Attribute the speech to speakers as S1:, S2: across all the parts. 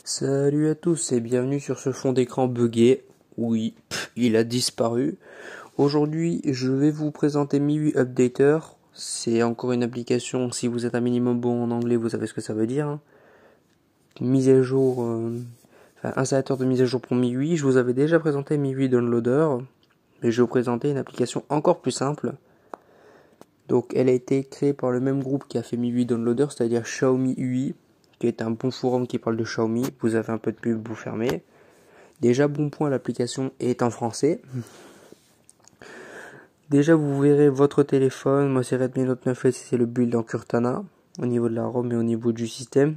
S1: Salut à tous et bienvenue sur ce fond d'écran buggé. Oui, il a disparu. Aujourd'hui, je vais vous présenter MIUI Updater. C'est encore une application, si vous êtes un minimum bon en anglais, vous savez ce que ça veut dire. Mise à jour, installateur de mise à jour pour MIUI. Je vous avais déjà présenté MIUI Downloader, mais je vais vous présenter une application encore plus simple. Donc, elle a été créée par le même groupe qui a fait MIUI Downloader, c'est-à-dire Xiaomi UI, qui est un bon forum qui parle de Xiaomi. Vous avez un peu de pub, vous fermez. Déjà, bon point, l'application est en français. Déjà, vous verrez votre téléphone. Moi, c'est Redmi Note 9S, c'est le build en Cortana, au niveau de la ROM et au niveau du système.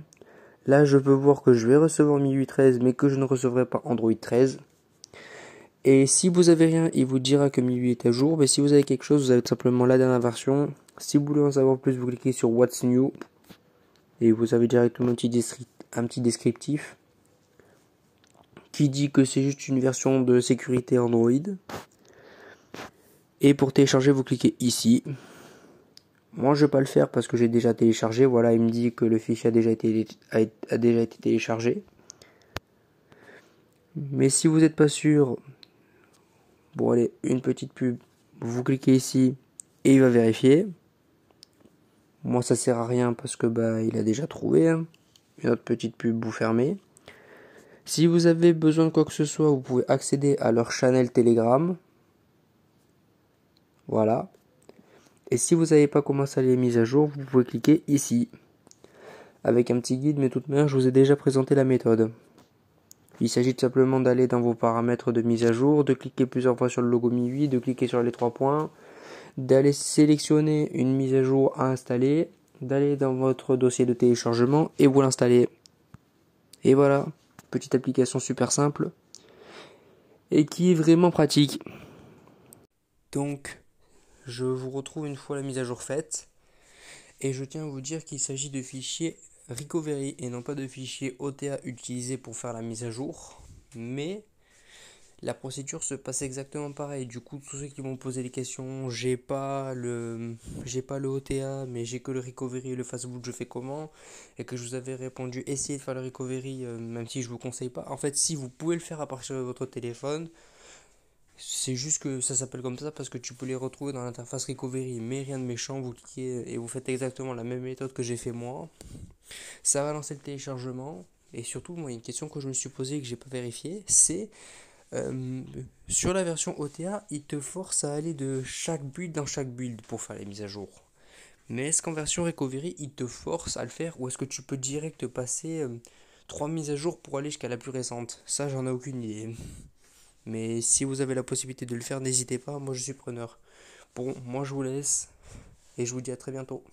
S1: Là, je peux voir que je vais recevoir MIUI 13, mais que je ne recevrai pas Android 13. Et si vous avez rien, il vous dira que MIUI est à jour. Mais si vous avez quelque chose, vous avez tout simplement la dernière version. Si vous voulez en savoir plus, vous cliquez sur What's New. Et vous avez directement un petit descriptif qui dit que c'est juste une version de sécurité Android. Et pour télécharger, vous cliquez ici. Moi, je vais pas le faire parce que j'ai déjà téléchargé. Voilà, il me dit que le fichier a déjà été téléchargé. Mais si vous n'êtes pas sûr, bon allez, une petite pub, vous cliquez ici et il va vérifier. Moi, ça sert à rien parce que il a déjà trouvé. Une autre petite pub, vous fermez. Si vous avez besoin de quoi que ce soit, vous pouvez accéder à leur channel Telegram. Voilà. Et si vous n'avez pas comment installer les mises à jour, vous pouvez cliquer ici. Avec un petit guide, mais de toute manière, je vous ai déjà présenté la méthode. Il s'agit tout simplement d'aller dans vos paramètres de mise à jour, de cliquer plusieurs fois sur le logo MIUI, de cliquer sur les 3 points, d'aller sélectionner une mise à jour à installer, d'aller dans votre dossier de téléchargement et vous l'installer. Et voilà, petite application super simple et qui est vraiment pratique. Donc, je vous retrouve une fois la mise à jour faite. Et je tiens à vous dire qu'il s'agit de fichiers recovery et non pas de fichiers OTA utilisés pour faire la mise à jour. Mais la procédure se passe exactement pareil. Du coup, tous ceux qui vont poser des questions, j'ai pas le OTA, mais j'ai que le recovery et le fastboot, je fais comment? Et que je vous avais répondu, essayez de faire le recovery, même si je vous conseille pas. En fait, si vous pouvez le faire à partir de votre téléphone, c'est juste que ça s'appelle comme ça parce que tu peux les retrouver dans l'interface recovery, mais rien de méchant, vous cliquez et vous faites exactement la même méthode que j'ai fait moi. Ça va lancer le téléchargement. Et surtout, moi, il y a une question que je me suis posée et que j'ai pas vérifié, c'est sur la version OTA, il te force à aller de chaque build dans chaque build pour faire les mises à jour. Mais est-ce qu'en version recovery, il te force à le faire ou est-ce que tu peux direct passer 3 mises à jour pour aller jusqu'à la plus récente? Ça, j'en ai aucune idée. Mais si vous avez la possibilité de le faire, n'hésitez pas, moi je suis preneur. Bon, moi je vous laisse et je vous dis à très bientôt.